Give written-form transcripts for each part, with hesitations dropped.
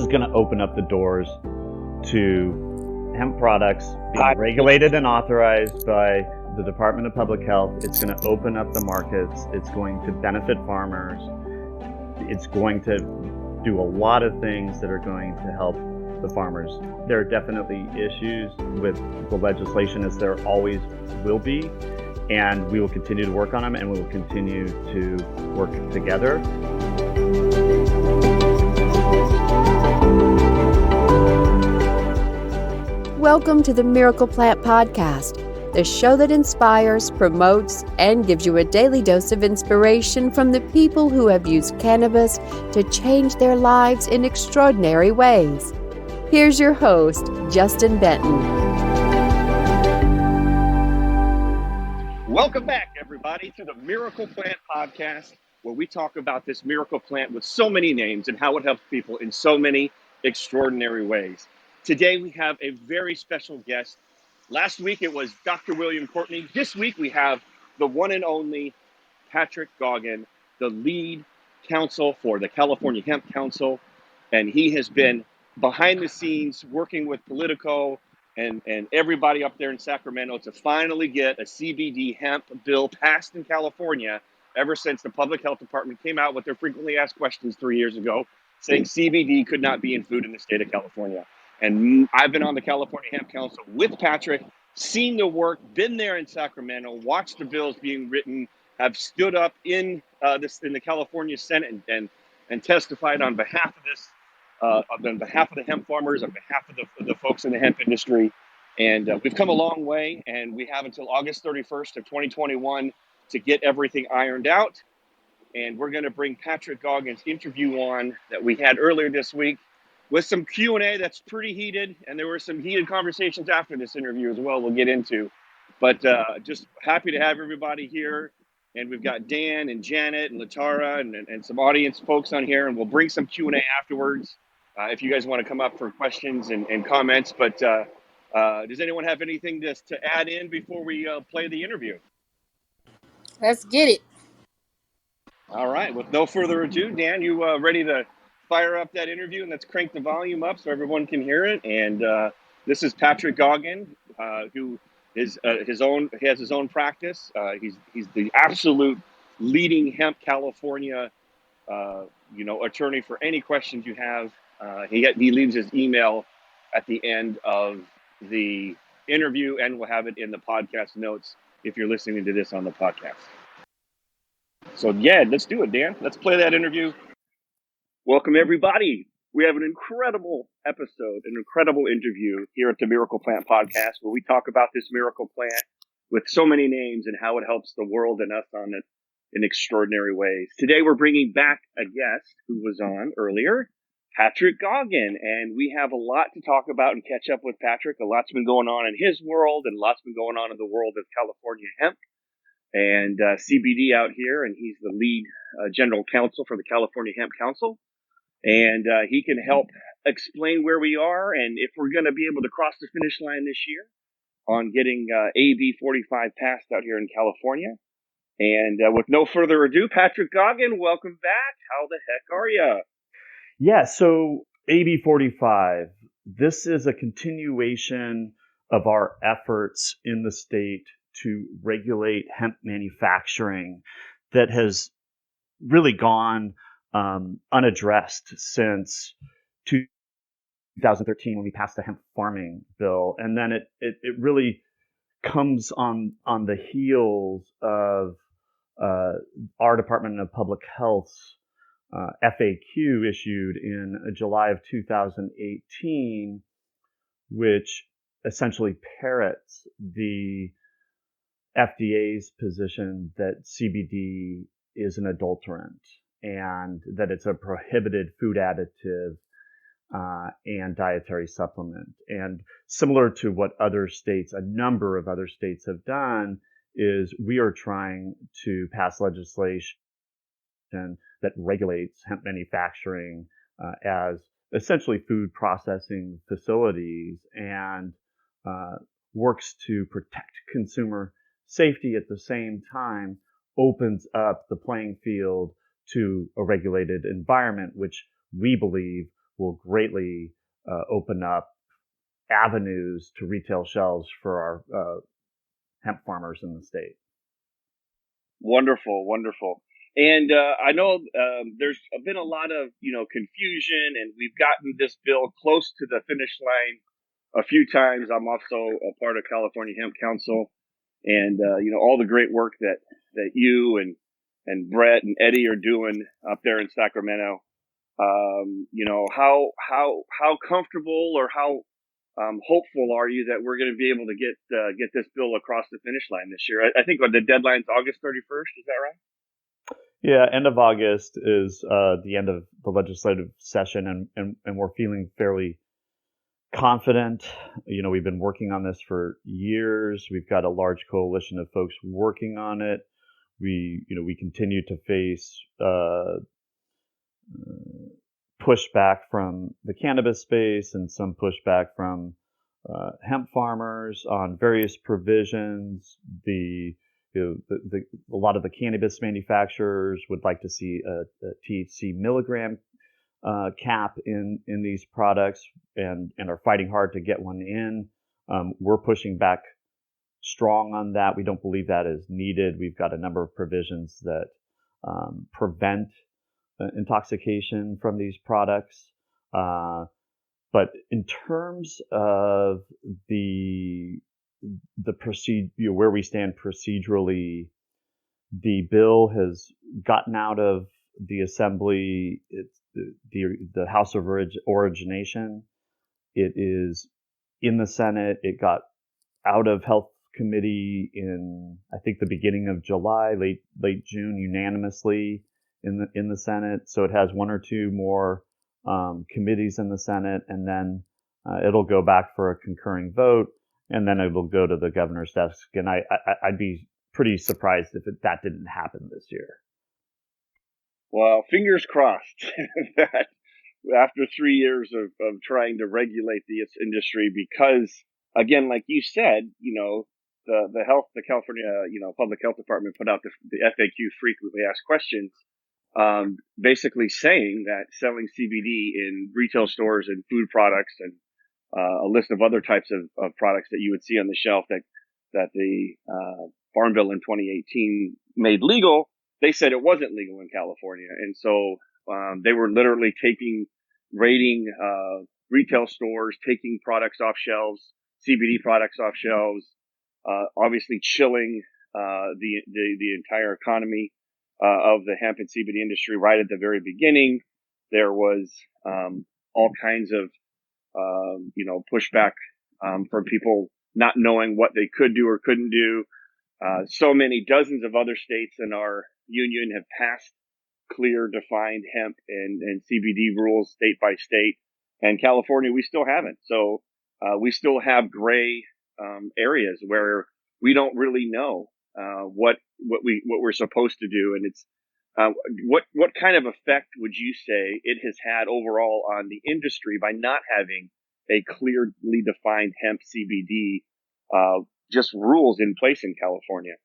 going to open up the doors to hemp products being regulated and authorized by the Department of Public Health. It's going to open up the markets. It's going to benefit farmers. It's going to do a lot of things that are going to help the farmers. There are definitely issues with the legislation, as there always will be, and we will continue to work on them, and we will continue to work together. Welcome to the Miracle Plant Podcast, the show that inspires, promotes, and gives you a daily dose of inspiration from the people who have used cannabis to change their lives in extraordinary ways. Here's your host, Justin Benton. Welcome back, everybody, to the Miracle Plant Podcast, where we talk about this miracle plant with so many names and how it helps people in so many extraordinary ways. Today, we have a very special guest. Last week, it was Dr. William Courtney. This week, we have the one and only Patrick Goggin, the lead counsel for the California Hemp Council. And he has been behind the scenes working with Politico and everybody up there in Sacramento to finally get a CBD hemp bill passed in California ever since the Public Health Department came out with their frequently asked questions 3 years ago, saying CBD could not be in food in the state of California. And I've been on the California Hemp Council with Patrick, seen the work, been there in Sacramento, watched the bills being written, have stood up in the California Senate and testified on behalf of this, on behalf of the hemp farmers, on behalf of the folks in the hemp industry. And we've come a long way, and we have until August 31st of 2021 to get everything ironed out. And we're going to bring Patrick Goggin's interview on that we had earlier this week, with some Q&A that's pretty heated, and there were some heated conversations after this interview as well we'll get into. But just happy to have everybody here, and we've got Dan and Janet and LaTara and some audience folks on here, and we'll bring some Q&A afterwards if you guys want to come up for questions and comments. But does anyone have anything to add in before we play the interview? Let's get it. All right, with no further ado, Dan, you ready to fire up that interview, and let's crank the volume up so everyone can hear it. And this is Patrick Goggin, who is he has his own practice. He's the absolute leading hemp California attorney for any questions you have. He leaves his email at the end of the interview, and we'll have it in the podcast notes if you're listening to this on the podcast. So yeah, let's do it, Dan. Let's play that interview. Welcome, everybody. We have an incredible episode, an incredible interview here at the Miracle Plant Podcast, where we talk about this miracle plant with so many names and how it helps the world and us on it in extraordinary ways. Today, we're bringing back a guest who was on earlier, Patrick Goggin, and we have a lot to talk about and catch up with Patrick. A lot's been going on in his world, and a lot's been going on in the world of California hemp and CBD out here, and he's the lead general counsel for the California Hemp Council. And he can help explain where we are and if we're going to be able to cross the finish line this year on getting AB 45 passed out here in California. And with no further ado, Patrick Goggin, welcome back. How the heck are you? Yeah, so AB 45, this is a continuation of our efforts in the state to regulate hemp manufacturing that has really gone unaddressed since 2013 when we passed the hemp farming bill. And then it really comes on the heels of our Department of Public Health's FAQ issued in July of 2018, which essentially parrots the FDA's position that CBD is an adulterant and that it's a prohibited food additive and dietary supplement. And similar to what other states, a number of other states have done, is we are trying to pass legislation that regulates hemp manufacturing as essentially food processing facilities and works to protect consumer safety at the same time, opens up the playing field to a regulated environment, which we believe will greatly open up avenues to retail shelves for our hemp farmers in the state. Wonderful, wonderful. And I know there's been a lot of confusion, and we've gotten this bill close to the finish line a few times. I'm also a part of California Hemp Council, and all the great work that you and Brett and Eddie are doing up there in Sacramento. How comfortable or how hopeful are you that we're going to be able to get this bill across the finish line this year? I think the deadline's August 31st. Is that right? Yeah, end of August is the end of the legislative session, and we're feeling fairly confident. We've been working on this for years. We've got a large coalition of folks working on it. We continue to face pushback from the cannabis space and some pushback from hemp farmers on various provisions. A lot of the cannabis manufacturers would like to see a THC milligram cap in these products and are fighting hard to get one in. We're pushing back strong on that. We don't believe that is needed. We've got a number of provisions that prevent intoxication from these products. But in terms of the procedure, where we stand procedurally, the bill has gotten out of the assembly. It's the House of Origination. It is in the Senate. It got out of Health Committee in, I think, the beginning of July, late June, unanimously in the Senate. So it has one or two more committees in the Senate, and then it'll go back for a concurring vote, and then it will go to the governor's desk. And I'd be pretty surprised if that didn't happen this year. Well, fingers crossed that after 3 years of trying to regulate this industry, because again, like you said, the California Public Health Department put out the FAQ, frequently asked questions, basically saying that selling CBD in retail stores and food products and a list of other types of products that you would see on the shelf that the Farm Bill in 2018 made legal, they said it wasn't legal in California. And so they were literally raiding retail stores, taking products off shelves, CBD products off shelves, obviously chilling the entire economy of the hemp and CBD industry right at the very beginning. There was all kinds of pushback from people not knowing what they could do or couldn't do. So many dozens of other states in our union have passed clear, defined hemp and CBD rules state by state, and California, we still haven't. So we still have gray areas where we don't really know what we're supposed to do, and it's what kind of effect would you say it has had overall on the industry by not having a clearly defined hemp CBD just rules in place in California?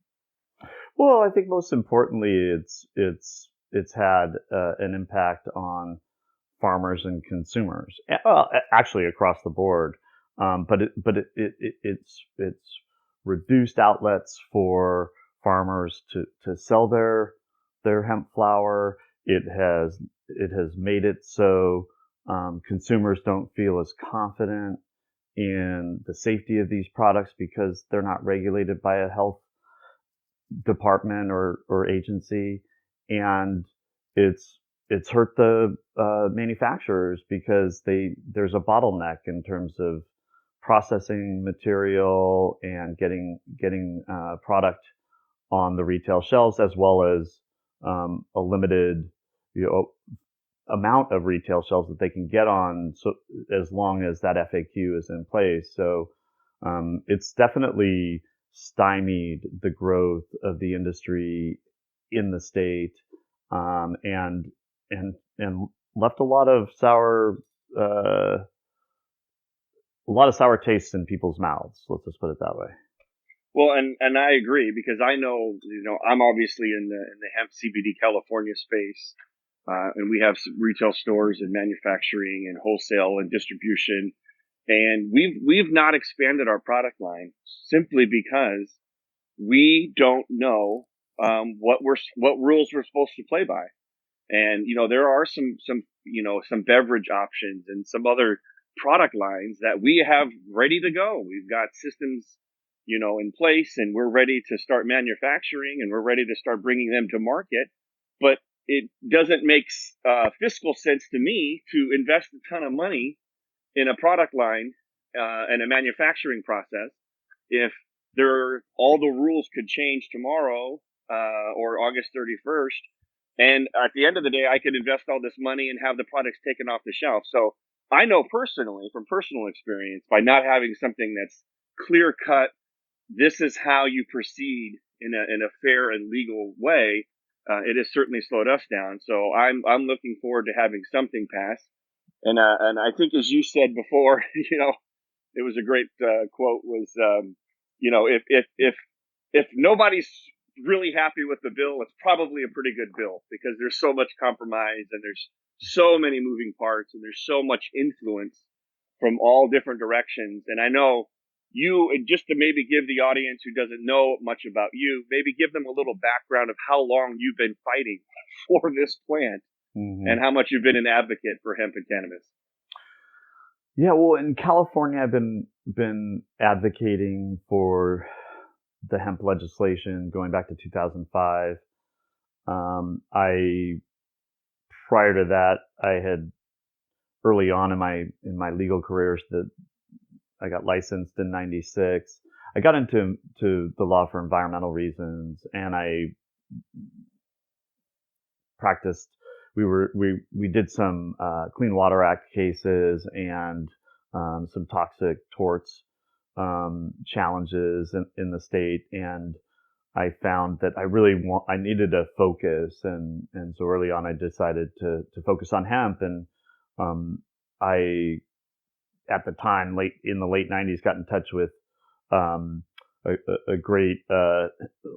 Well, I think most importantly, it's had an impact on farmers and consumers. Well, actually across the board, but it's reduced outlets for farmers to sell their hemp flower. It has made it so consumers don't feel as confident in the safety of these products because they're not regulated by a health department or agency, and it's hurt the manufacturers because there's a bottleneck in terms of processing material and getting product on the retail shelves, as well as a limited amount of retail shelves that they can get on, so as long as that FAQ is in place. So it's definitely stymied the growth of the industry in the state, and left a lot of sour tastes in people's mouths. Let's just put it that way. Well, and I agree, because I know, I'm obviously in the hemp CBD California space. and we have some retail stores and manufacturing and wholesale and distribution. And we've not expanded our product line simply because we don't know what rules we're supposed to play by. And there are some beverage options and some other product lines that we have ready to go. We've got systems in place, and we're ready to start manufacturing, and we're ready to start bringing them to market. But it doesn't make fiscal sense to me to invest a ton of money in a product line and a manufacturing process if all the rules could change tomorrow or August 31st. And at the end of the day, I could invest all this money and have the products taken off the shelf. So I know personally, from personal experience, by not having something that's clear cut, this is how you proceed in a fair and legal way. It has certainly slowed us down. So I'm looking forward to having something pass. And I think, as you said before, it was a great quote. Was if nobody's really happy with the bill, it's probably a pretty good bill, because there's so much compromise and there's so many moving parts and there's so much influence from all different directions. And I know you, and just to maybe give the audience who doesn't know much about you, maybe give them a little background of how long you've been fighting for this plant and how much you've been an advocate for hemp and cannabis. Yeah, well, in California, I've been advocating for the hemp legislation going back to 2005. Prior to that, I had early on in my legal careers that I got licensed in '96. I got into the law for environmental reasons, and I practiced. We did some Clean Water Act cases and some toxic torts challenges in the state, and I found that I needed a focus, and so early on I decided to focus on hemp, and I at the time in the late '90s got in touch with a great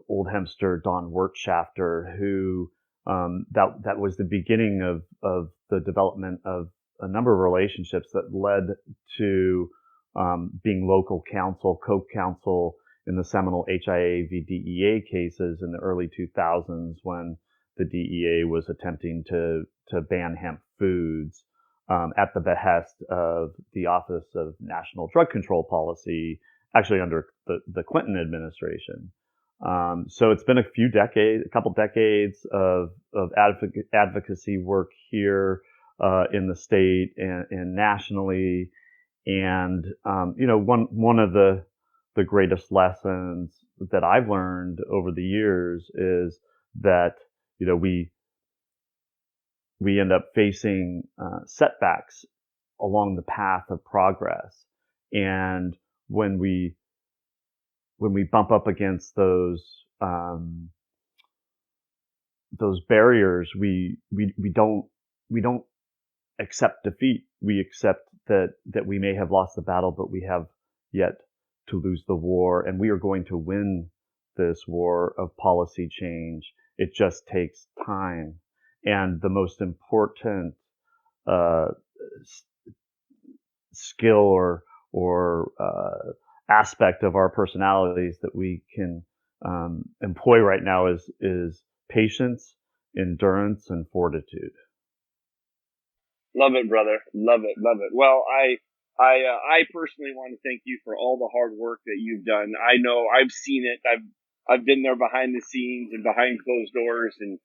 old hempster, Don Wirtschafter, who that was the beginning of the development of a number of relationships that led to being local counsel, co-counsel in the seminal HIA v. DEA cases in the early 2000s, when the DEA was attempting to ban hemp foods at the behest of the Office of National Drug Control Policy, actually under the Clinton administration. So it's been a couple decades of advocacy work here in the state and nationally. And one of the greatest lessons that I've learned over the years is that we end up facing setbacks along the path of progress, and when we bump up against those barriers, we don't accept defeat. We accept that we may have lost the battle, but we have yet to lose the war, and we are going to win this war of policy change. It just takes time. And the most important skill or aspect of our personalities that we can employ right now is patience, endurance, and fortitude. Love it, brother. Love it. Love it. Well, I personally want to thank you for all the hard work that you've done. I know I've seen it. I've been there behind the scenes and behind closed doors and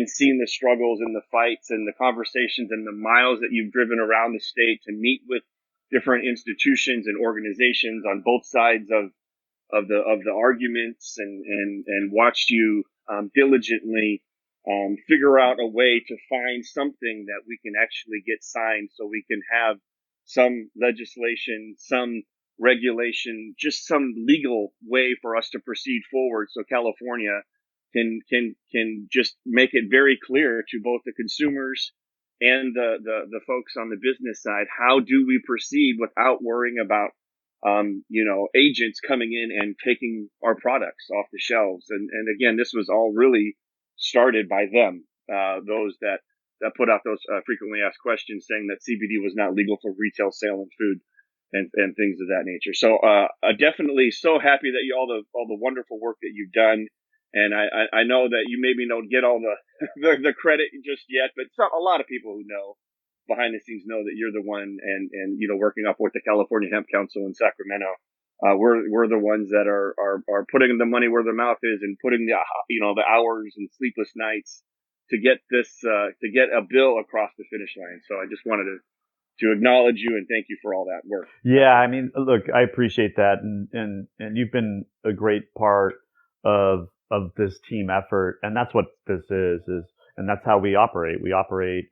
seen the struggles and the fights and the conversations and the miles that you've driven around the state to meet with different institutions and organizations on both sides of the arguments, and watched you diligently figure out a way to find something that we can actually get signed, so we can have some legislation, some regulation, just some legal way for us to proceed forward, so California can just make it very clear to both the consumers and the folks on the business side, how do we proceed without worrying about agents coming in and taking our products off the shelves. And again, this was all really started by them, those that that put out those frequently asked questions saying that CBD was not legal for retail sale in food and things of that nature. So definitely so happy that all the wonderful work that you've done. And I know that you maybe don't get all the credit just yet, but a lot of people who know behind the scenes know that you're the one, and working up with the California Hemp Council in Sacramento. We're the ones that are putting the money where their mouth is and putting the hours and sleepless nights to get a bill across the finish line. So I just wanted to acknowledge you and thank you for all that work. Yeah, I mean, look, I appreciate that, and you've been a great part of this team effort, and that's what this is, and that's how we operate. We operate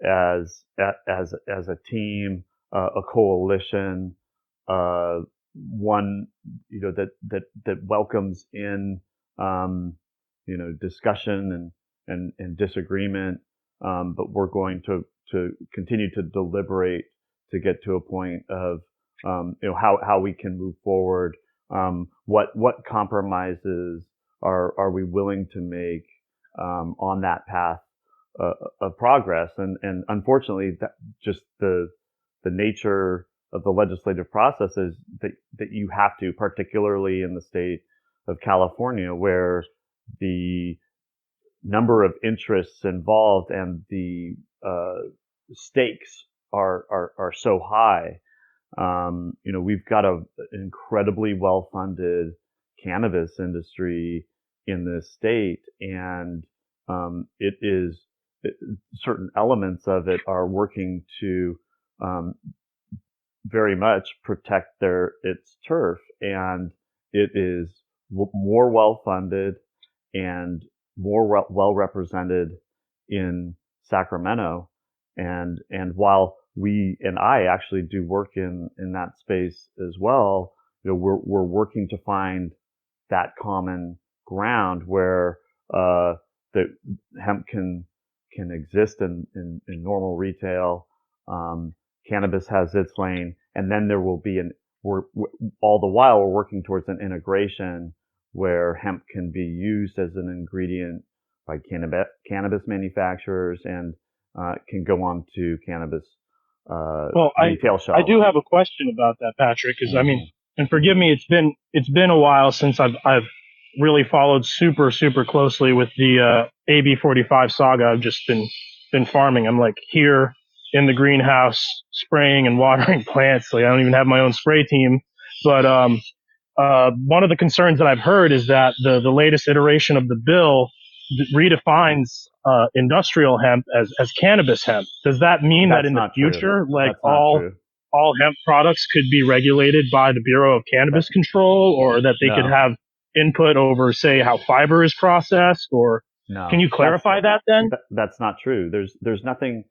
as a team, a coalition, one that welcomes in discussion and disagreement, but we're going to continue to deliberate to get to a point of how we can move forward. What compromises are we willing to make on that path of progress? And unfortunately, that just the nature of the legislative process is that you have to, particularly in the state of California, where the number of interests involved and the stakes are so high. We've got an incredibly well-funded cannabis industry in this state, and certain elements of it are working to very much protect its turf, and it is more well-funded and more well represented in Sacramento, and while we and I actually do work in that space as well, we're working to find that common ground where the hemp can exist in normal retail. Cannabis has its lane, and then there will be all the while we're working towards an integration where hemp can be used as an ingredient by cannabis manufacturers and can go on to cannabis retail shelves. I do have a question about that, Patrick, because I mean, and forgive me, it's been a while since I've really followed super closely with the AB 45 saga. I've just been farming. I'm like here in the greenhouse spraying and watering plants. Like I don't even have my own spray team. But one of the concerns that I've heard is that the latest iteration of the bill redefines industrial hemp as cannabis hemp. Does that mean that in the future, like all hemp products could be regulated by the Bureau of Cannabis Control, or that they could have input over, say, how fiber is processed? Or can you clarify that then? That's not true. There's nothing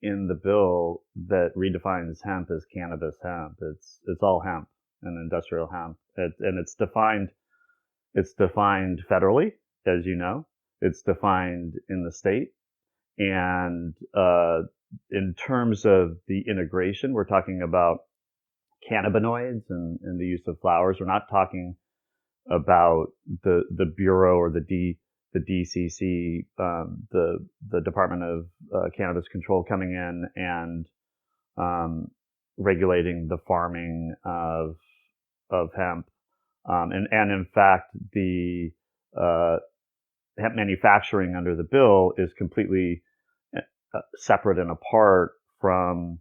in the bill that redefines hemp as cannabis hemp. It's all hemp and industrial hemp, and it's defined federally, as you know. It's defined in the state, and in terms of the integration, we're talking about cannabinoids and the use of flowers. We're not talking about the Bureau or the DCC, the Department of Cannabis Control coming in and regulating the farming of hemp. And in fact, the hemp manufacturing under the bill is completely separate and apart from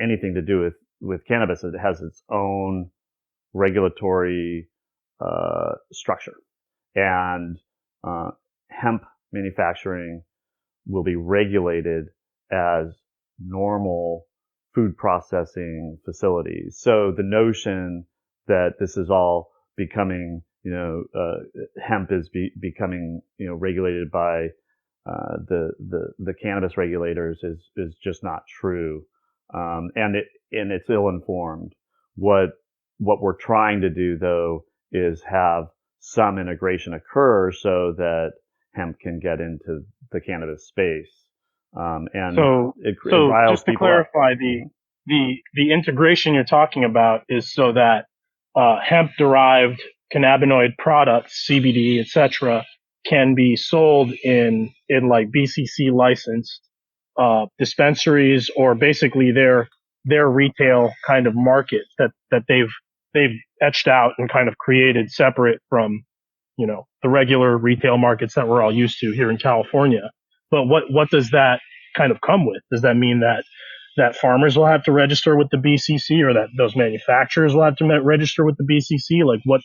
anything to do with cannabis. It has its own regulatory structure, and hemp manufacturing will be regulated as normal food processing facilities. So the notion that this is all becoming, hemp is becoming, regulated by the cannabis regulators is just not true, and it's ill-informed. What we're trying to do, though, is have some integration occur so that hemp can get into the cannabis space. So just to clarify, the integration you're talking about is so that hemp-derived cannabinoid products, CBD, etc., can be sold in like BCC licensed dispensaries, or basically their retail kind of market that they've etched out and kind of created separate from, you know, the regular retail markets that we're all used to here in California. But what does that kind of come with? Does that mean that farmers will have to register with the BCC, or that those manufacturers will have to register with the BCC? Like what?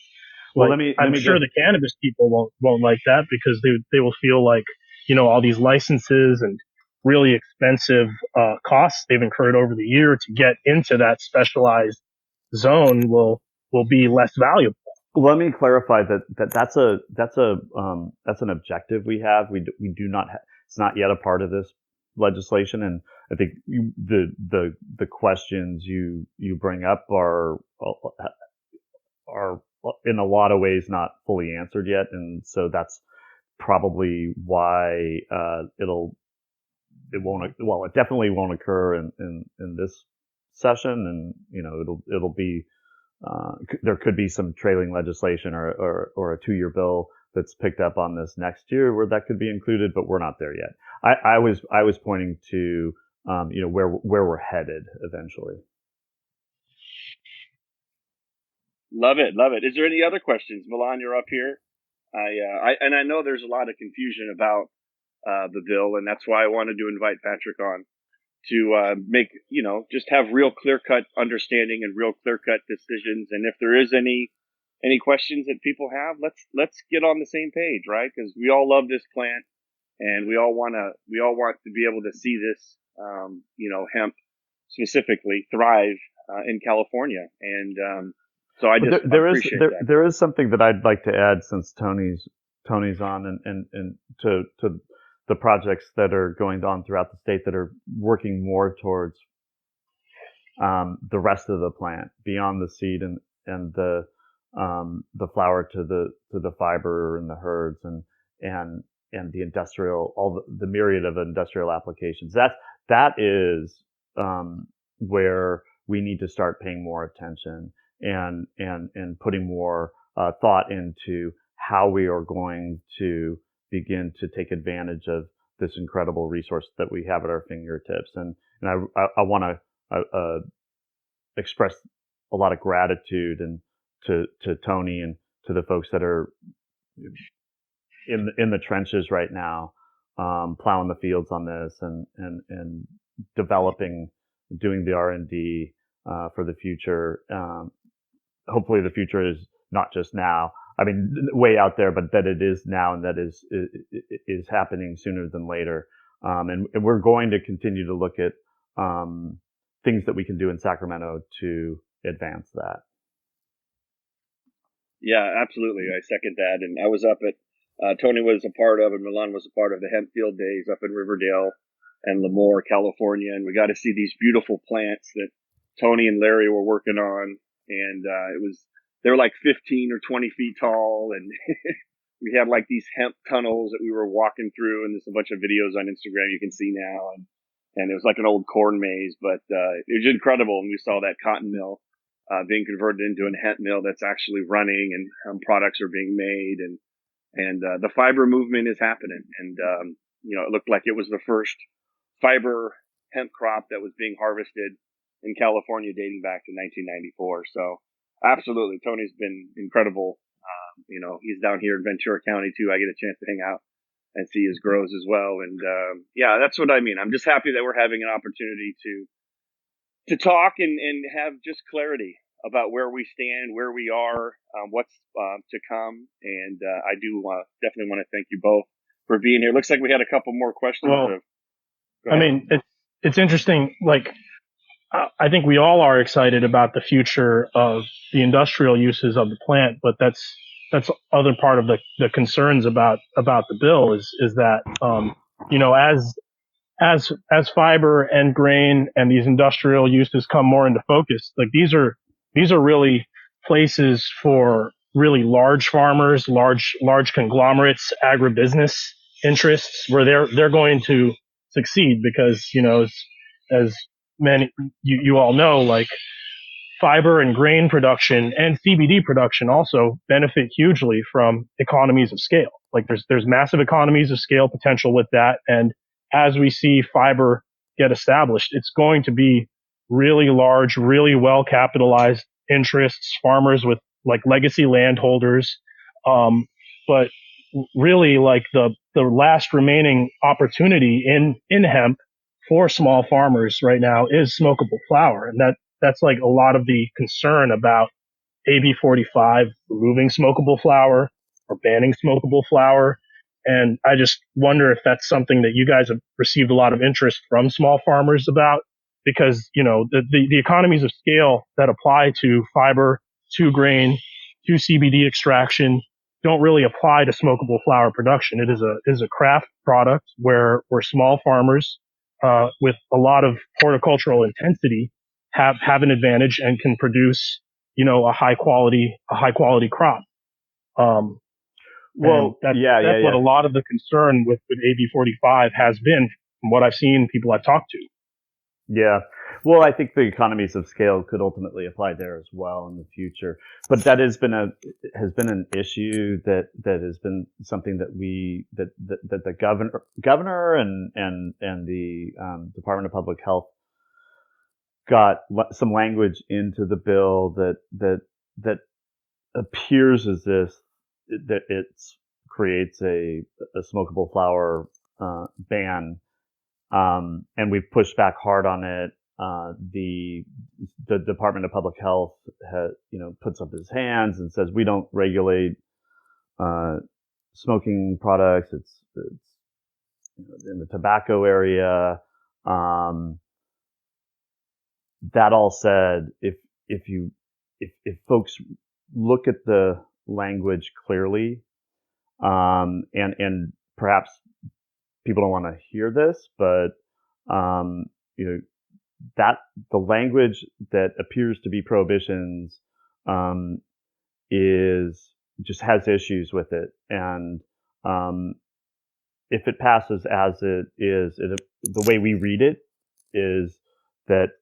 Well, Like, I'm sure the cannabis people won't like that, because they will feel like, you know, all these licenses and really expensive costs they've incurred over the year to get into that specialized zone will be less valuable. Let me clarify that's an objective we have. We do not it's not yet a part of this legislation, and I think the questions you bring up are in a lot of ways not fully answered yet, and so that's probably why it definitely won't occur in this session, and you know it'll be there could be some trailing legislation or a 2-year bill that's picked up on this next year where that could be included, but we're not there yet. I was pointing to you know where we're headed eventually. Love it. Is there any other questions? Milan, you're up here. I know there's a lot of confusion about the bill, and that's why I wanted to invite Patrick on to make, you know, just have real clear-cut understanding and real clear-cut decisions. And if there is any questions that people have, let's get on the same page, right? Because we all love this plant, and we all want to be able to see this, you know, hemp specifically thrive in California. And so I just appreciate that. There is something that I'd like to add, since Tony's on, and to the projects that are going on throughout the state that are working more towards the rest of the plant, beyond the seed and the flower to the fiber and the herds and the industrial, the myriad of industrial applications. That is where we need to start paying more attention and putting more thought into how we are going to begin to take advantage of this incredible resource that we have at our fingertips. And I want to express a lot of gratitude and to Tony and to the folks that are in the trenches right now, plowing the fields on this and developing, doing the R&D for the future. Hopefully the future is not just now. I mean, way out there, but that it is now, and that is happening sooner than later. And we're going to continue to look at things that we can do in Sacramento to advance that. Yeah, absolutely. I second that. And I was up at, Tony was a part of, and Milan was a part of the Hemp Field Days up in Riverdale and Lemoore, California. And we got to see these beautiful plants that Tony and Larry were working on. And they were like 15 or 20 feet tall. And we had like these hemp tunnels that we were walking through. And there's a bunch of videos on Instagram you can see now. And it was like an old corn maze, but it was incredible. And we saw that cotton mill being converted into a hemp mill that's actually running, and products are being made, and the fiber movement is happening. And you know, it looked like it was the first fiber hemp crop that was being harvested in California dating back to 1994. So absolutely, Tony's been incredible. You know, he's down here in Ventura County too. I get a chance to hang out and see his grows as well. And yeah, that's what I mean. I'm just happy that we're having an opportunity to talk and have just clarity about where we stand, where we are, what's to come. And I do definitely want to thank you both for being here. Looks like we had a couple more questions. Well, I mean, it's interesting. Like, I think we all are excited about the future of the industrial uses of the plant, but that's other part of the concerns about the bill is that, you know, as fiber and grain and these industrial uses come more into focus, like these are really places for really large farmers, large conglomerates, agribusiness interests, where they're going to succeed because, you know, as many, you all know, like fiber and grain production and CBD production also benefit hugely from economies of scale. Like there's massive economies of scale potential with that. And as we see fiber get established, it's going to be really large, really well capitalized interests, farmers with like legacy landholders. But really like the last remaining opportunity in hemp for small farmers right now is smokable flower. And that's like a lot of the concern about AB 45 removing smokable flower or banning smokable flower. And I just wonder if that's something that you guys have received a lot of interest from small farmers about, because, you know, the economies of scale that apply to fiber, to grain, to CBD extraction don't really apply to smokable flower production. It is a craft product where small farmers, with a lot of horticultural intensity have an advantage and can produce, you know, a high quality crop. That's what a lot of the concern with AB 45 has been from what I've seen, people I've talked to. Yeah. Well, I think the economies of scale could ultimately apply there as well in the future. But that has been an issue that has been something that the governor and the Department of Public Health got some language into the bill that appears as if that it creates a smokable flower ban. And we've pushed back hard on it. The Department of Public Health puts up his hands and says we don't regulate smoking products. It's in the tobacco area. That all said, if folks look at the language clearly, and perhaps people don't want to hear this, but that the language that appears to be prohibitions is just has issues with it, and if it passes as it is, the way we read it is that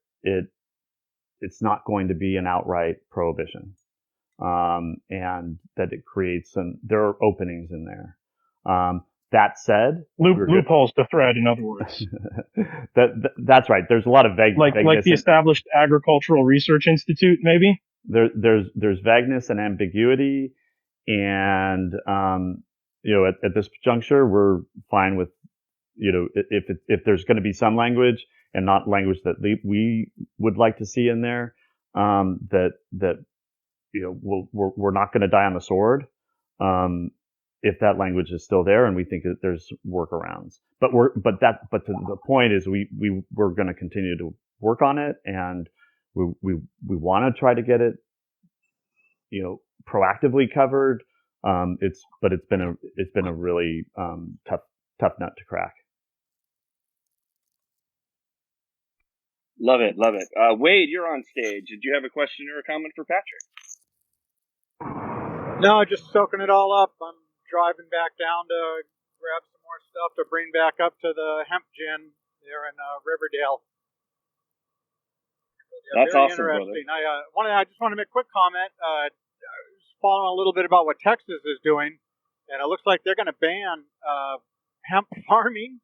it's not going to be an outright prohibition, and that it creates there are openings in there. That said, loopholes to thread, in other words. That's right. There's a lot of vagueness. Like the established Agricultural Research Institute, maybe? There's vagueness and ambiguity, and at this juncture, we're fine with if there's going to be some language and not language that we would like to see in there, we're not going to die on the sword. If that language is still there, and we think that there's workarounds, but to the point is we're going to continue to work on it, and we want to try to get it, proactively covered. It's been a really tough nut to crack. Love it. Wade, you're on stage. Did you have a question or a comment for Patrick? No, just soaking it all up. I'm driving back down to grab some more stuff to bring back up to the hemp gin there in Riverdale. Yeah, that's awesome, interesting. Brother. I just want to make a quick comment. Just following a little bit about what Texas is doing, and it looks like they're going to ban hemp farming,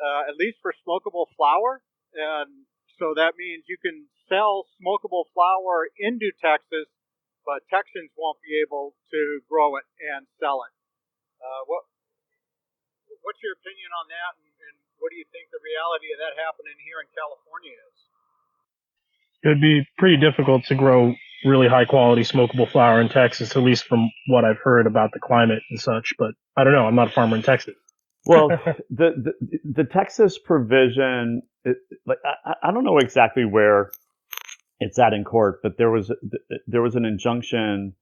at least for smokable flower. And so that means you can sell smokable flower into Texas, but Texans won't be able to grow it and sell it. What's your opinion on that, and what do you think the reality of that happening here in California is? It would be pretty difficult to grow really high quality smokable flower in Texas, at least from what I've heard about the climate and such. But I don't know. I'm not a farmer in Texas. Well, the Texas provision, I don't know exactly where it's at in court, but there was an injunction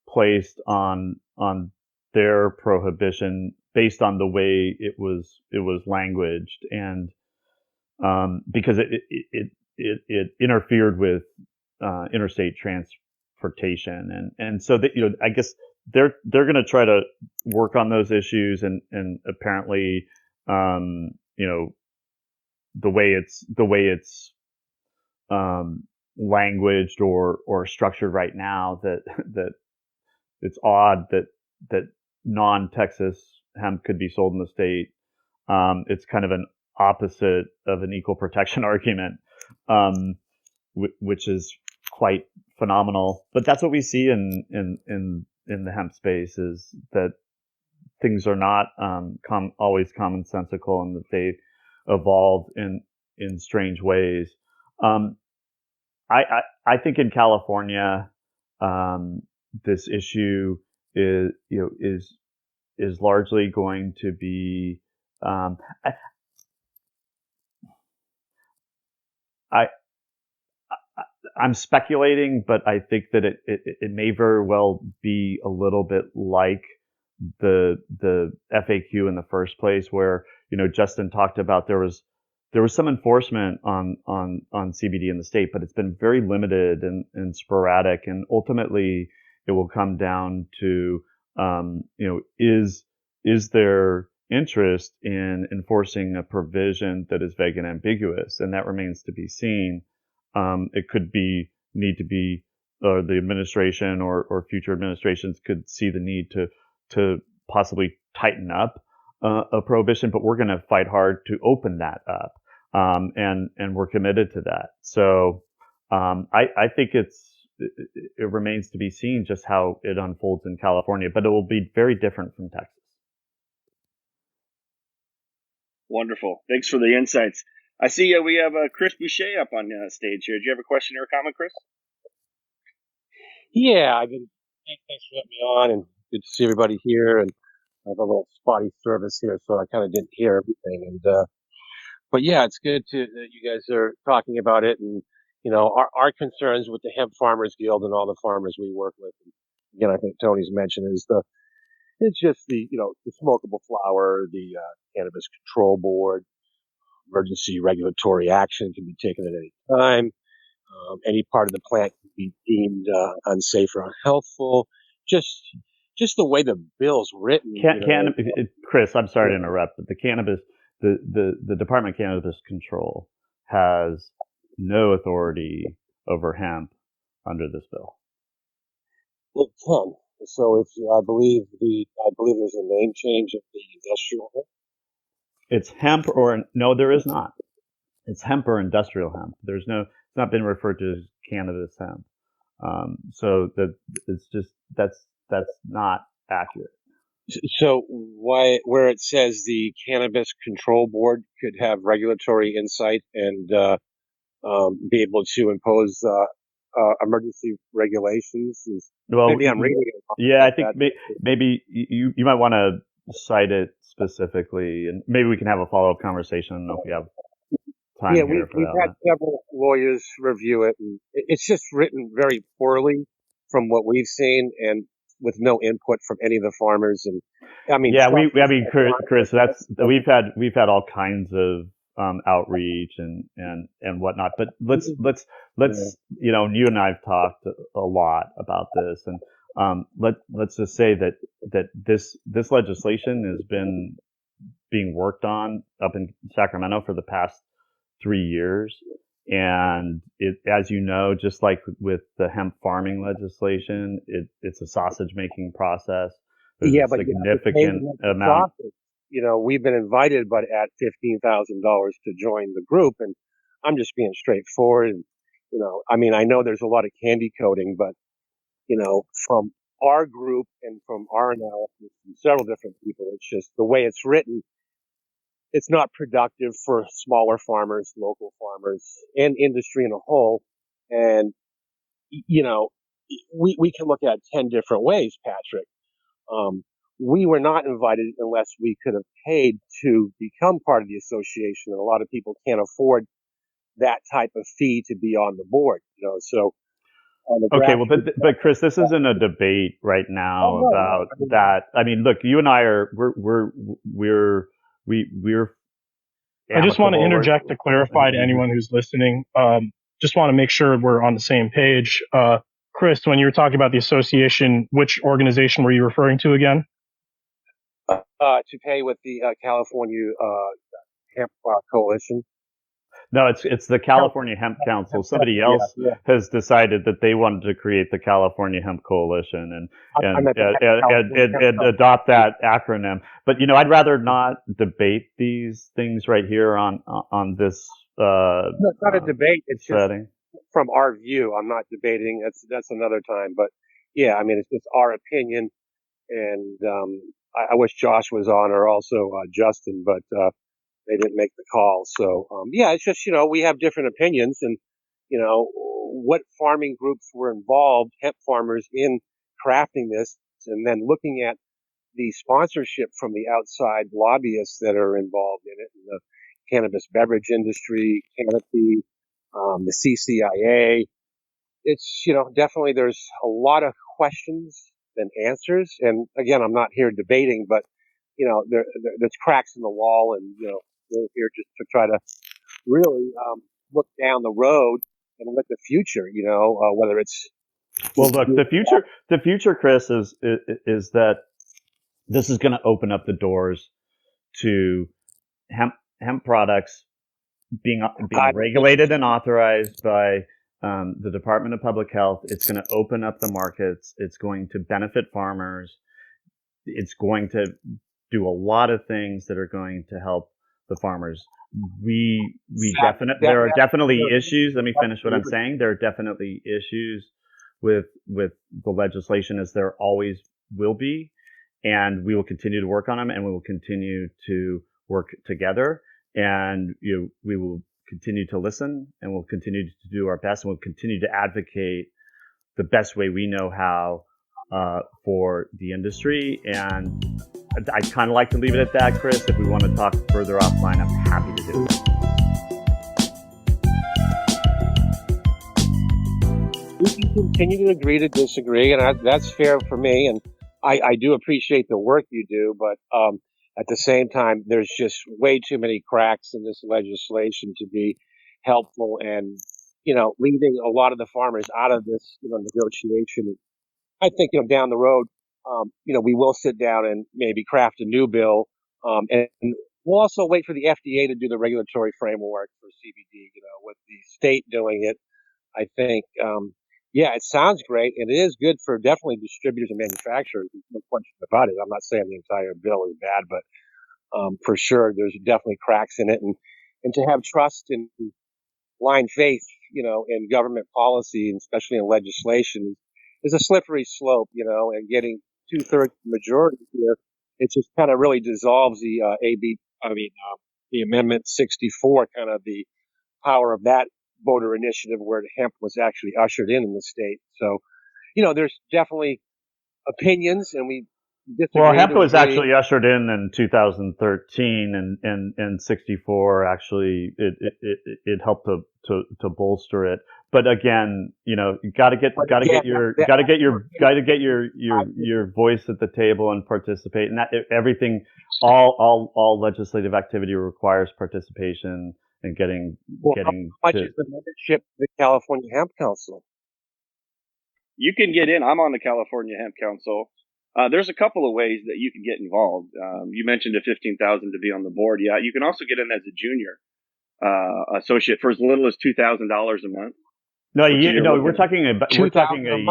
placed on their prohibition based on the way it was languaged, and because it interfered with interstate transportation, and so that I guess they're going to try to work on those issues, and apparently the way it's languaged or structured right now that it's odd that non-Texas hemp could be sold in the state. It's kind of an opposite of an equal protection argument, which is quite phenomenal. But that's what we see in the hemp space, is that things are not always commonsensical, and that they evolve in strange ways. I think in California, this issue is largely going to be. I'm speculating, but I think that it may very well be a little bit like the FAQ in the first place, where Justin talked about there was some enforcement on CBD in the state, but it's been very limited and sporadic, and ultimately it will come down to is there interest in enforcing a provision that is vague and ambiguous, and that remains to be seen. It could need to be the administration or future administrations could see the need to possibly tighten up a prohibition, but we're going to fight hard to open that up, and we're committed to that. So I think it remains to be seen just how it unfolds in California, but it will be very different from Texas. Wonderful. Thanks for the insights. I see we have Chris Boucher up on stage here. Do you have a question or a comment, Chris? Yeah, thanks for letting me on, and good to see everybody here. And I have a little spotty service here, so I kind of didn't hear everything. And but yeah, it's good that you guys are talking about it. And our concerns with the Hemp Farmers Guild and all the farmers we work with. And again, I think Tony's mentioned it's just the smokable flower, the Cannabis Control Board. Emergency regulatory action can be taken at any time. Any part of the plant can be deemed unsafe or unhealthful. Just the way the bill's written. Chris, I'm sorry to interrupt, but the Department of Cannabis Control has no authority over hemp under this bill. It can. So I believe there's a name change of the industrial hemp. It's hemp no, there is not. It's hemp or industrial hemp. It's not been referred to as cannabis hemp. So that's not accurate. So where it says the Cannabis Control Board could have regulatory insight and be able to impose emergency regulations maybe I'm reading it. Yeah, I think maybe you might want to cite it specifically, and maybe we can have a follow-up conversation. I don't know if we have time here for that. We've had several lawyers review it, and it's just written very poorly from what we've seen, and with no input from any of the farmers. And Chris, we've had all kinds of outreach and whatnot. But let's you and I have talked a lot about this, and let's just say that this legislation has been being worked on up in Sacramento for the past 3 years. And as you know, just like with the hemp farming legislation, it's a sausage making process. There's a significant amount. We've been invited, but at $15,000 to join the group, and I'm just being straightforward. And I know there's a lot of candy coating, but from our group and from our analysis from several different people, it's just the way it's written. It's not productive for smaller farmers, local farmers, and industry in a whole. And, we can look at it 10 different ways, Patrick. We were not invited unless we could have paid to become part of the association. And a lot of people can't afford that type of fee to be on the board, so. Okay, well, but Chris, this isn't a debate right now about that. I mean, look, you and I we're I just want to interject to clarify to anyone who's listening. Just want to make sure we're on the same page. Chris, when you were talking about the association, which organization were you referring to again? To pay with the California Hemp Coalition. No, it's the California Hemp Council. Somebody else has decided that they wanted to create the California Hemp Coalition and adopt that acronym. But I'd rather not debate these things right here on this. No, it's not a debate. It's setting. Just from our view. I'm not debating. That's another time. But yeah, I mean, it's just our opinion. And I wish Josh was on, or also Justin, but they didn't make the call. So yeah, it's just we have different opinions, and what farming groups were involved, hemp farmers, in crafting this, and then looking at the sponsorship from the outside lobbyists that are involved in it, in the cannabis beverage industry, Canopy, the CCIA. It's definitely there's a lot of questions than answers. And again, I'm not here debating, but there's cracks in the wall, and we're here just to try to really look down the road and look at the future. Whether it's look, the future, Chris, is that this is going to open up the doors to hemp products being regulated and authorized by the Department of Public Health. It's going to open up the markets. It's going to benefit farmers. It's going to do a lot of things that are going to help the farmers. There are definitely issues. Let me finish what I'm saying. There are definitely issues with the legislation, as there always will be, and we will continue to work on them, and we will continue to work together, and we will continue to listen, and we'll continue to do our best, and we'll continue to advocate the best way we know how for the industry. And I'd kind of like to leave it at that, Chris. If we want to talk further offline, I'm happy to do it. We can continue to agree to disagree, and that's fair for me. And I do appreciate the work you do, but at the same time, there's just way too many cracks in this legislation to be helpful, and leaving a lot of the farmers out of this negotiation. I think down the road, we will sit down and maybe craft a new bill, and we'll also wait for the FDA to do the regulatory framework for CBD. With the state doing it, I think, it sounds great, and it is good for definitely distributors and manufacturers. There's no question about it. I'm not saying the entire bill is bad, but for sure, there's definitely cracks in it, and to have trust and blind faith, in government policy, and especially in legislation, is a slippery slope, and getting 2/3 majority here, it just kind of really dissolves the the Amendment 64, kind of the power of that voter initiative, where the hemp was actually ushered in the state. So, there's definitely opinions, and we disagree. Well, hemp was actually ushered in 2013, and 64 actually it helped to bolster it. But again, you got to get your voice at the table and participate. And that everything, all legislative activity requires participation and getting. How much is the membership of the California Hemp Council? You can get in. I'm on the California Hemp Council. There's a couple of ways that you can get involved. You mentioned a $15,000 to be on the board. Yeah, you can also get in as a junior associate for as little as $2,000 a month. No, we're talking a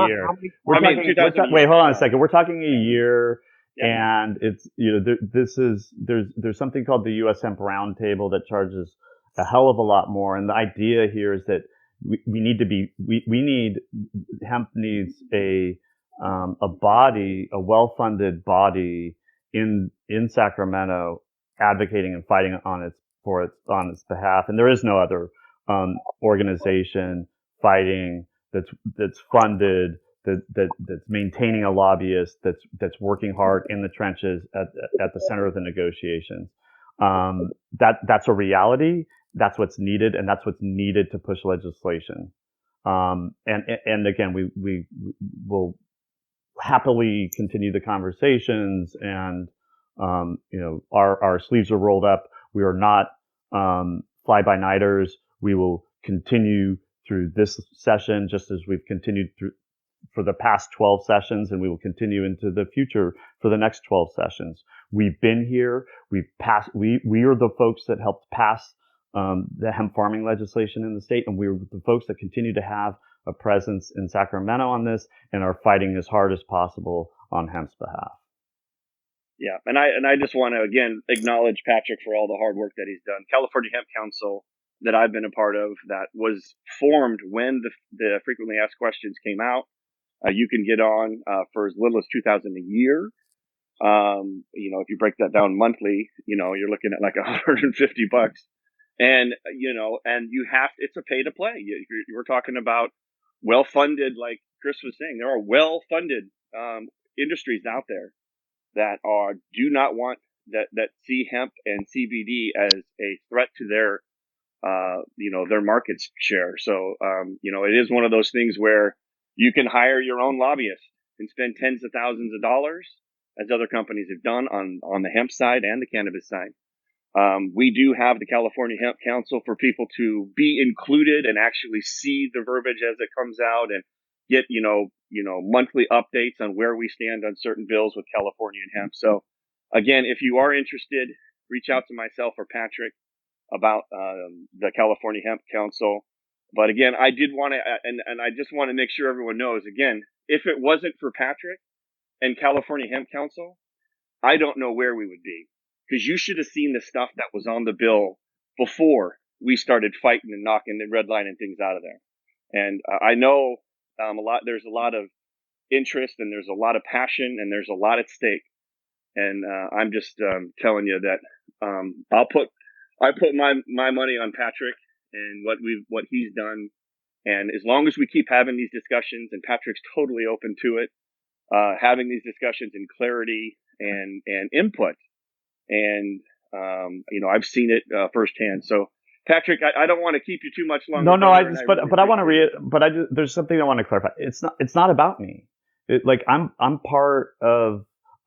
year. Wait, hold on a second. We're talking a year, and it's there's something called the U.S. Hemp Roundtable that charges a hell of a lot more. And the idea here is that hemp needs a body, a well-funded body in Sacramento, advocating and fighting on its behalf. And there is no other organization fighting that's funded, that's maintaining a lobbyist, that's working hard in the trenches at the center of the negotiations. That's a reality. That's what's needed, and that's what's needed to push legislation. And again, we will happily continue the conversations, and our sleeves are rolled up. We are not fly-by-nighters. We will continue through this session, just as we've continued through for the past 12 sessions, and we will continue into the future for the next 12 sessions. We've been here. We are the folks that helped pass the hemp farming legislation in the state, and we're the folks that continue to have a presence in Sacramento on this and are fighting as hard as possible on hemp's behalf. Yeah, and I just want to again acknowledge Patrick for all the hard work that he's done. California Hemp Council that I've been a part of, that was formed when the frequently asked questions came out. You can get on for as little as $2,000 a year. If you break that down monthly, you're looking at like $150. And and it's a pay to play. You were talking about well funded, like Chris was saying, there are well funded industries out there that do not want that see hemp and CBD as a threat to their market share. So it is one of those things where you can hire your own lobbyist and spend tens of thousands of dollars, as other companies have done on the hemp side and the cannabis side. We do have the California Hemp Council for people to be included and actually see the verbiage as it comes out and get, monthly updates on where we stand on certain bills with California and hemp. So again, if you are interested, reach out to myself or Patrick about the California Hemp Council. But again, I did want to, and I just want to make sure everyone knows, again, if it wasn't for Patrick and California Hemp Council, I don't know where we would be. Because you should have seen the stuff that was on the bill before we started fighting and knocking and redlining things out of there. And I know there's a lot of interest and there's a lot of passion and there's a lot at stake. And I'm just telling you that I put my money on Patrick and what he's done. And as long as we keep having these discussions, and Patrick's totally open to it, having these discussions in clarity and input. And, I've seen it firsthand. So, Patrick, I don't want to keep you too much longer. No, there's something I want to clarify. It's not about me.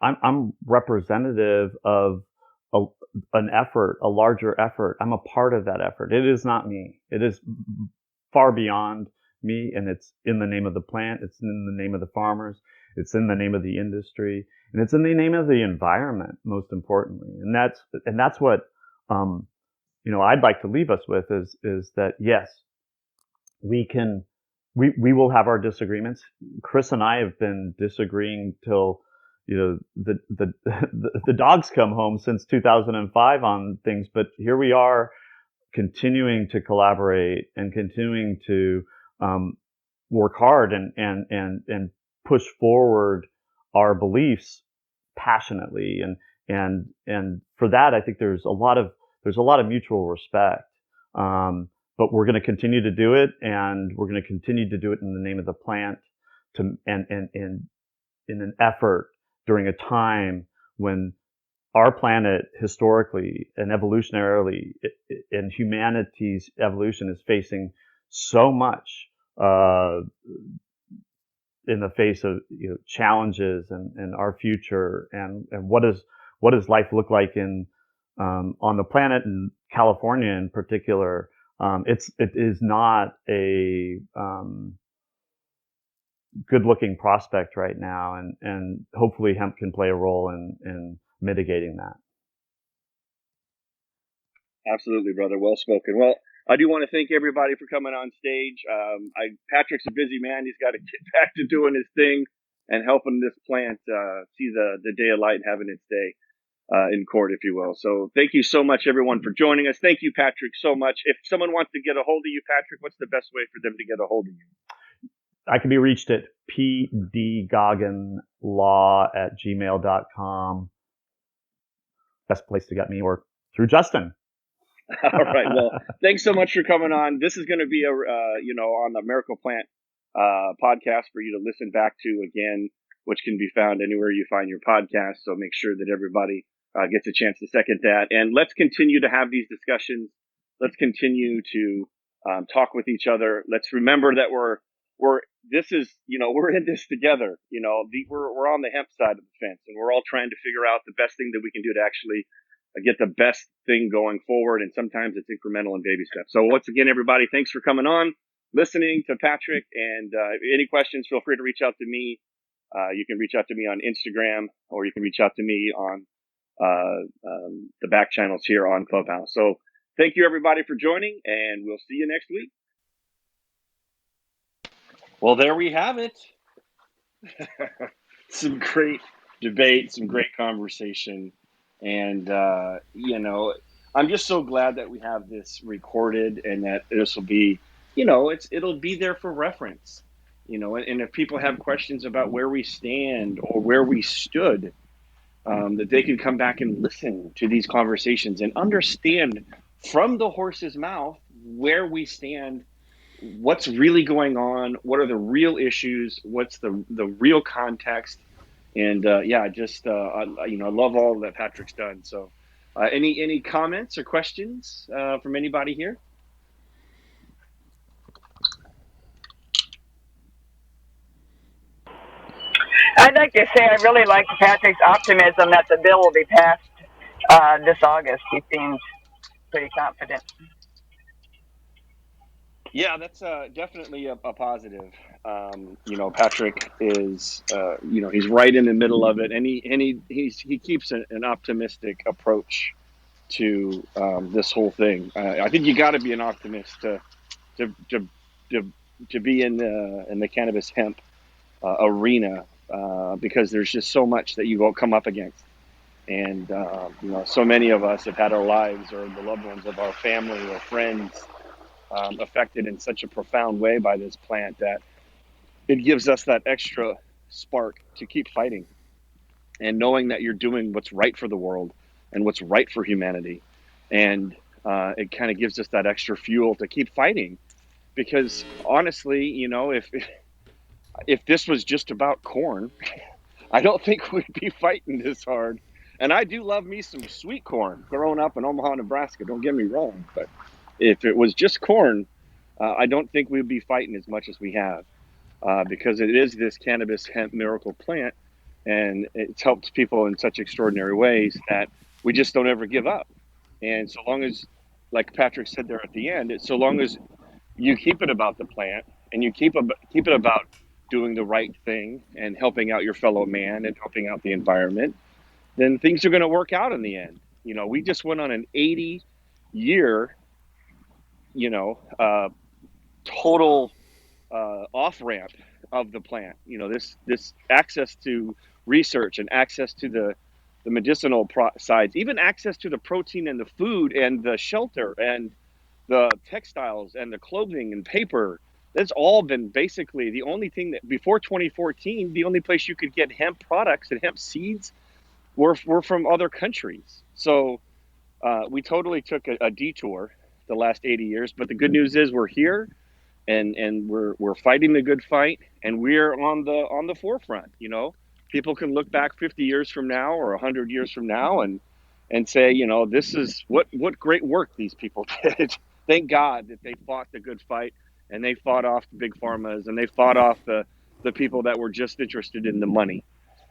I'm representative of an effort, a larger effort. I'm a part of that effort. It is not me. It is far beyond me, and it's in the name of the plant. It's in the name of the farmers. It's in the name of the industry, and it's in the name of the environment, most importantly. And that's what, I'd like to leave us with is that, yes, we will have our disagreements. Chris and I have been disagreeing till, the dogs come home since 2005 on things, but here we are continuing to collaborate and continuing to, work hard and push forward our beliefs passionately, and for that, I think there's a lot of mutual respect. But we're going to continue to do it, and we're going to continue to do it in the name of the plant, and in an effort during a time when our planet historically and evolutionarily and humanity's evolution is facing so much in the face of challenges and our future and what does life look like on the planet, in California in particular. It is not a good looking prospect right now, and hopefully hemp can play a role in mitigating that. Absolutely, brother. Well spoken. Well, I do want to thank everybody for coming on stage. Patrick's a busy man. He's got to get back to doing his thing and helping this plant see the day of light and having its day in court, if you will. So thank you so much, everyone, for joining us. Thank you, Patrick, so much. If someone wants to get a hold of you, Patrick, what's the best way for them to get a hold of you? I can be reached at pdgogginlaw@gmail.com. Best place to get me, or through Justin. All right. Well, thanks so much for coming on. This is going to be on the Miracle Plant podcast for you to listen back to again, which can be found anywhere you find your podcast. So make sure that everybody gets a chance to second that. And let's continue to have these discussions. Let's continue to talk with each other. Let's remember that we're in this together. We're on the hemp side of the fence, and we're all trying to figure out the best thing that we can do to actually get the best thing going forward. And sometimes it's incremental and baby steps. So once again, everybody, thanks for coming on, listening to Patrick. And any questions, feel free to reach out to me. You can reach out to me on Instagram, or you can reach out to me on the back channels here on Clubhouse. So Thank you, everybody, for joining, and we'll see you next week. Well, there we have it. Some great debate, some great conversation. And, I'm just so glad that we have this recorded and that this will be, it'll be there for reference. And if people have questions about where we stand or where we stood, that they can come back and listen to these conversations and understand from the horse's mouth where we stand, what's really going on, what are the real issues, what's the real context. And I love all that Patrick's done. So any comments or questions from anybody here? I'd like to say I really like Patrick's optimism that the bill will be passed this August. He seems pretty confident. Yeah, that's definitely a positive. Patrick is, he's right in the middle of it, and he keeps an optimistic approach to this whole thing. I think you got to be an optimist to be in the cannabis hemp arena, because there's just so much that you will come up against, and so many of us have had our lives or the loved ones of our family or friends affected in such a profound way by this plant that it gives us that extra spark to keep fighting, and knowing that you're doing what's right for the world and what's right for humanity. And it kind of gives us that extra fuel to keep fighting, because honestly, if this was just about corn, I don't think we'd be fighting this hard. And I do love me some sweet corn growing up in Omaha, Nebraska, don't get me wrong, but if it was just corn, I don't think we'd be fighting as much as we have, because it is this cannabis hemp miracle plant, and it's helped people in such extraordinary ways that we just don't ever give up. And so long as, like Patrick said there at the end, it's so long as you keep it about the plant and you keep it about doing the right thing and helping out your fellow man and helping out the environment, then things are going to work out in the end. We just went on an 80-year total off-ramp of the plant. This access to research and access to the medicinal sides, even access to the protein and the food and the shelter and the textiles and the clothing and paper. That's all been basically the only thing that before 2014, the only place you could get hemp products and hemp seeds were from other countries. So we totally took a detour the last 80 years, but the good news is we're here, and we're fighting the good fight, and we're on the forefront. People can look back 50 years from now or 100 years from now and say, this is what great work these people did. Thank God that they fought the good fight, and they fought off the big pharmas, and they fought off the people that were just interested in the money.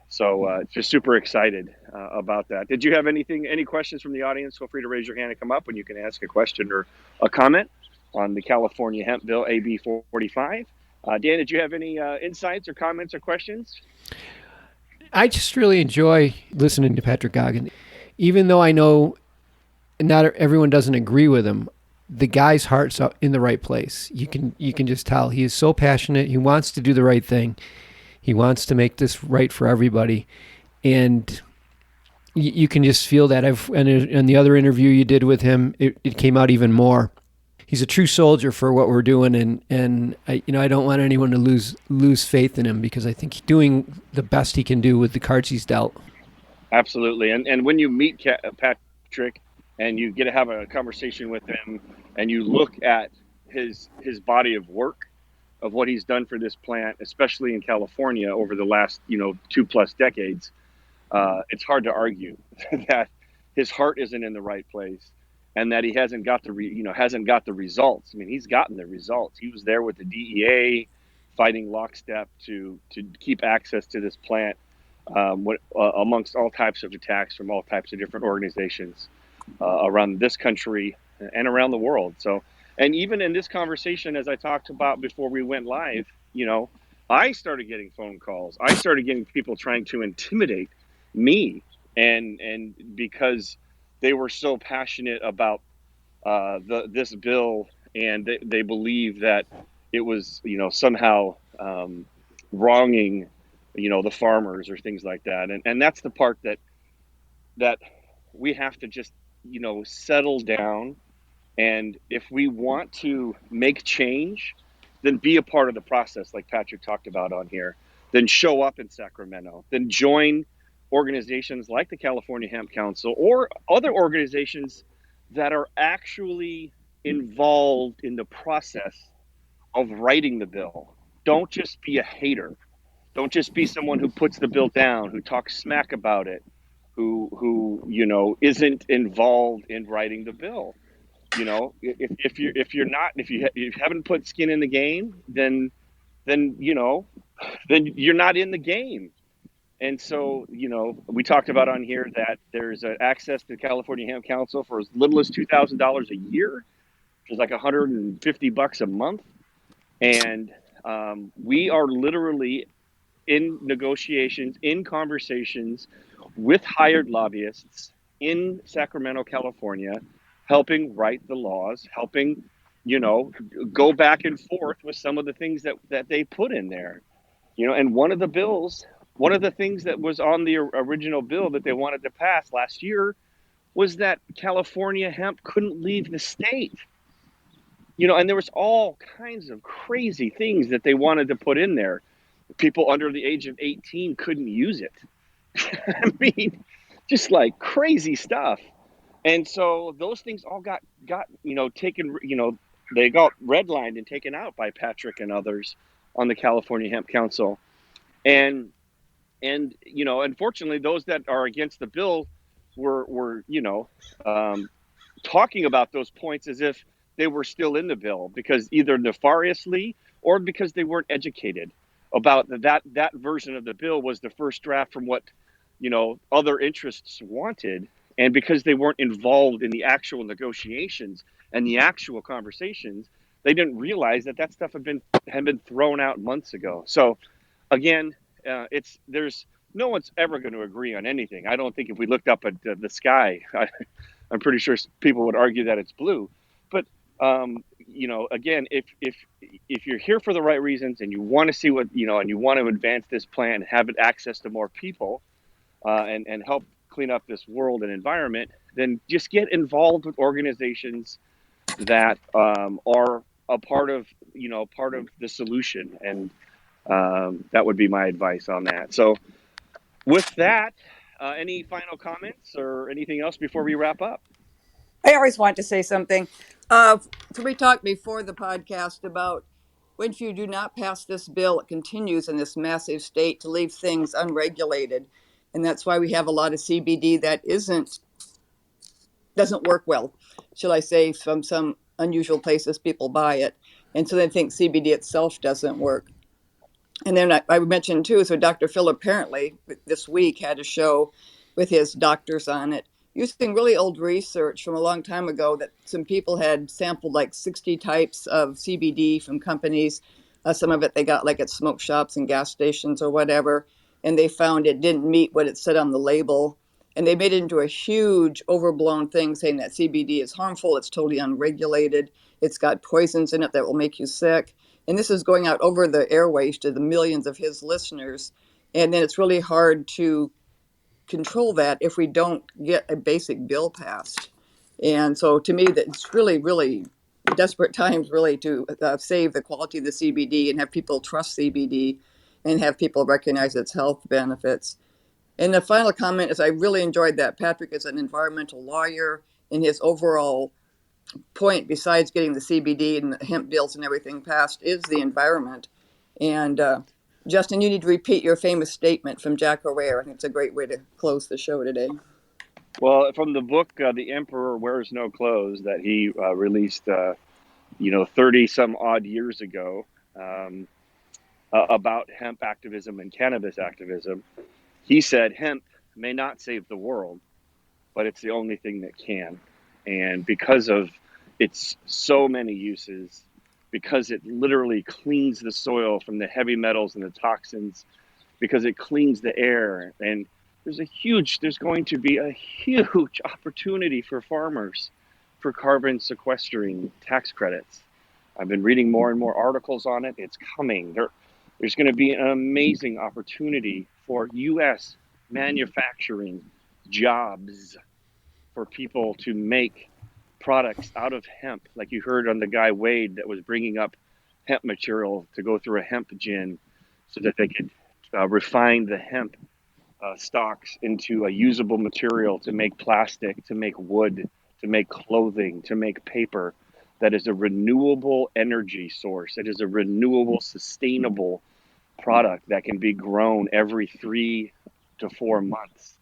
So just super excited about that. Did you have any questions from the audience? Feel free to raise your hand and come up, and you can ask a question or a comment on the California Hemp Bill AB 45. Dan, did you have any insights or comments or questions? I just really enjoy listening to Patrick Goggin. Even though I know not everyone doesn't agree with him, the guy's heart's in the right place. You can just tell he is so passionate. He wants to do the right thing. He wants to make this right for everybody, and you can just feel that. In the other interview you did with him, it came out even more. He's a true soldier for what we're doing, and I don't want anyone to lose faith in him, because I think he's doing the best he can do with the cards he's dealt. Absolutely, and when you meet Patrick and you get to have a conversation with him, and you look at his body of work, of what he's done for this plant, especially in California over the last 2+ decades, it's hard to argue that his heart isn't in the right place, and that he hasn't got the results. I mean, he's gotten the results. He was there with the DEA, fighting lockstep to keep access to this plant, amongst all types of attacks from all types of different organizations around this country and around the world. So. And even in this conversation, as I talked about before we went live, I started getting phone calls. I started getting people trying to intimidate me, and because they were so passionate about this bill, and they believe that it was, somehow wronging, the farmers or things like that. And that's the part that we have to just, settle down. And if we want to make change, then be a part of the process, like Patrick talked about on here. Then show up in Sacramento. Then join organizations like the California Hemp Council or other organizations that are actually involved in the process of writing the bill. Don't just be a hater. Don't just be someone who puts the bill down, who talks smack about it, who isn't involved in writing the bill. If you haven't put skin in the game, then you're not in the game. And so, we talked about on here that there's access to the California Hemp Council for as little as $2,000 a year, which is like $150 a month. And we are literally in negotiations, in conversations with hired lobbyists in Sacramento, California, helping write the laws, helping, go back and forth with some of the things that they put in there. And one of the things that was on the original bill that they wanted to pass last year was that California hemp couldn't leave the state. And there was all kinds of crazy things that they wanted to put in there. People under the age of 18 couldn't use it. I mean, just like crazy stuff. And so those things all got taken, they got redlined and taken out by Patrick and others on the California Hemp Council. And unfortunately, those that are against the bill were talking about those points as if they were still in the bill, because either nefariously or because they weren't educated about that version of the bill was the first draft from what, other interests wanted. And because they weren't involved in the actual negotiations and the actual conversations, they didn't realize that stuff had been thrown out months ago. So again, there's no one's ever going to agree on anything. I don't think if we looked up at the sky, I'm pretty sure people would argue that it's blue. But again, if you're here for the right reasons and you want to see what and you want to advance this plan, have it access to more people, and help clean up this world and environment, then just get involved with organizations that are a part of the solution. And that would be my advice on that. So with that, any final comments or anything else before we wrap up? I always want to say something. So we talked before the podcast about when you do not pass this bill, it continues in this massive state to leave things unregulated. And that's why we have a lot of CBD that doesn't work well, shall I say, from some unusual places people buy it. And so they think CBD itself doesn't work. And then I mentioned too, so Dr. Phil apparently this week had a show with his doctors on it, using really old research from a long time ago that some people had sampled like 60 types of CBD from companies. Some of it they got like at smoke shops and gas stations or whatever. And they found it didn't meet what it said on the label. And they made it into a huge overblown thing saying that CBD is harmful. It's totally unregulated. It's got poisons in it that will make you sick. And this is going out over the airways to the millions of his listeners. And then it's really hard to control that if we don't get a basic bill passed. And so to me, that it's really, really desperate times really to save the quality of the CBD and have people trust CBD and have people recognize its health benefits. And the final comment is I really enjoyed that Patrick is an environmental lawyer, and his overall point, besides getting the CBD and the hemp bills and everything passed, is the environment. And Justin, you need to repeat your famous statement from Jack Herrera. I think it's a great way to close the show today. Well, from the book, The Emperor Wears No Clothes, that he released, 30 some odd years ago, about hemp activism and cannabis activism, he said, hemp may not save the world, but it's the only thing that can. And because of its so many uses, because it literally cleans the soil from the heavy metals and the toxins, because it cleans the air, and there's going to be a huge opportunity for farmers, for carbon sequestering tax credits. I've been reading more and more articles on it. It's coming. There's going to be an amazing opportunity for U.S. manufacturing jobs for people to make products out of hemp, like you heard on the guy Wade that was bringing up hemp material to go through a hemp gin so that they could refine the hemp stalks into a usable material to make plastic, to make wood, to make clothing, to make paper. That is a renewable energy source. It is a renewable, sustainable product that can be grown every 3 to 4 months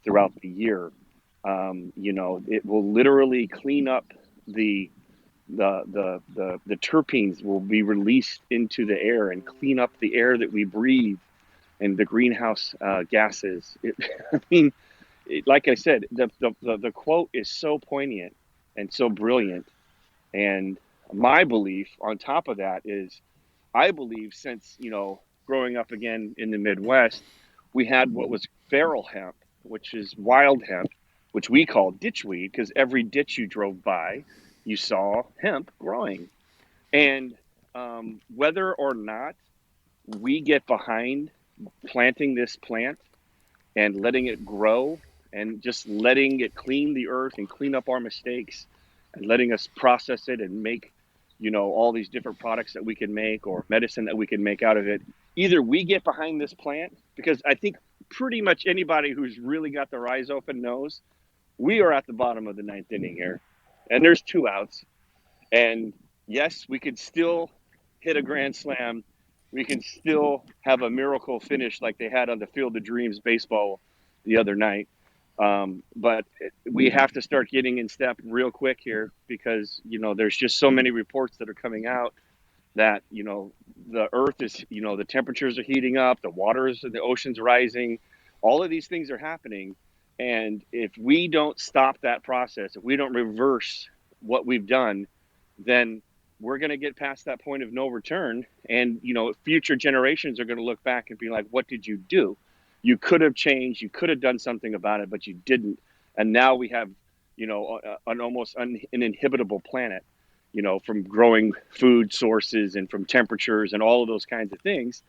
throughout the year. It will literally clean up the terpenes will be released into the air and clean up the air that we breathe and the greenhouse gases. Like I said, the quote is so poignant and so brilliant. And my belief on top of that is, I believe since, growing up again in the Midwest, we had what was feral hemp, which is wild hemp, which we call ditchweed, because every ditch you drove by, you saw hemp growing. And whether or not we get behind planting this plant and letting it grow and just letting it clean the earth and clean up our mistakes and letting us process it and make, all these different products that we can make or medicine that we can make out of it. Either we get behind this plant, because I think pretty much anybody who's really got their eyes open knows we are at the bottom of the 9th inning here, and there's 2 outs. And yes, we could still hit a grand slam. We can still have a miracle finish like they had on the Field of Dreams baseball the other night. But we have to start getting in step real quick here, because, there's just so many reports that are coming out that, the earth is, the temperatures are heating up, the waters of the oceans rising, all of these things are happening. And if we don't stop that process, if we don't reverse what we've done, then we're going to get past that point of no return. And, future generations are going to look back and be like, what did you do? You could have changed. You could have done something about it, but you didn't. And now we have, an almost uninhibitable planet, from growing food sources and from temperatures and all of those kinds of things.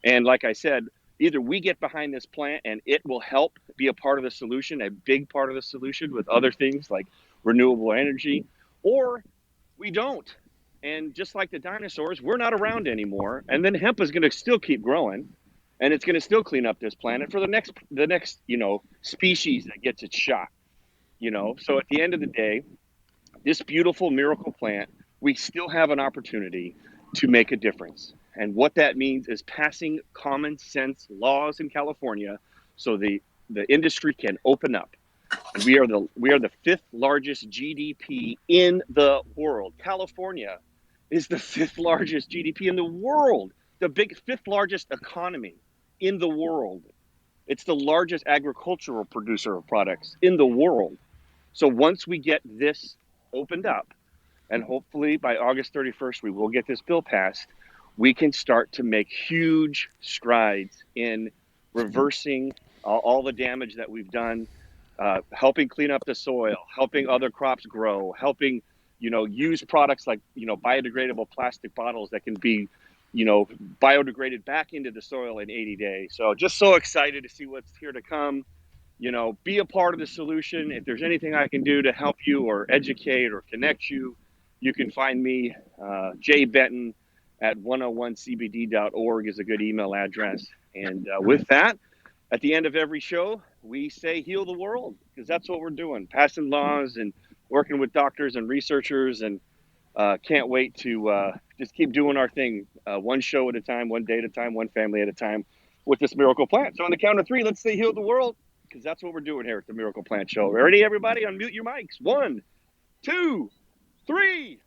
And like I said, either we get behind this plant and it will help be a part of the solution, a big part of the solution with other things like renewable energy, or we don't. And just like the dinosaurs, we're not around anymore. And then hemp is going to still keep growing. And it's going to still clean up this planet for the next, species that gets its shot, So at the end of the day, this beautiful miracle plant, we still have an opportunity to make a difference. And what that means is passing common sense laws in California so the industry can open up. And we are the 5th largest GDP in the world. California is the 5th largest GDP in the world, the 5th largest economy in the world. It's the largest agricultural producer of products in the world. So once we get this opened up, and hopefully by August 31st, we will get this bill passed, we can start to make huge strides in reversing all the damage that we've done, helping clean up the soil, helping other crops grow, helping, use products like, biodegradable plastic bottles that can be, biodegraded back into the soil in 80 days. So just so excited to see what's here to come. Be a part of the solution. If there's anything I can do to help you or educate or connect you, you can find me, Jay Benton at 101cbd.org is a good email address. And with that, at the end of every show, we say heal the world, because that's what we're doing, passing laws and working with doctors and researchers, and can't wait to just keep doing our thing, one show at a time, one day at a time, one family at a time with this miracle plant. So on the count of 3, let's say heal the world, because that's what we're doing here at the Miracle Plant Show. Ready, everybody? Unmute your mics. 1, 2, 3.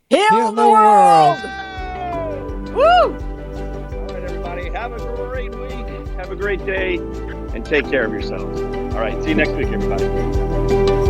Heal the world! Woo! All right, everybody. Have a great week. Have a great day. And take care of yourselves. All right. See you next week, everybody.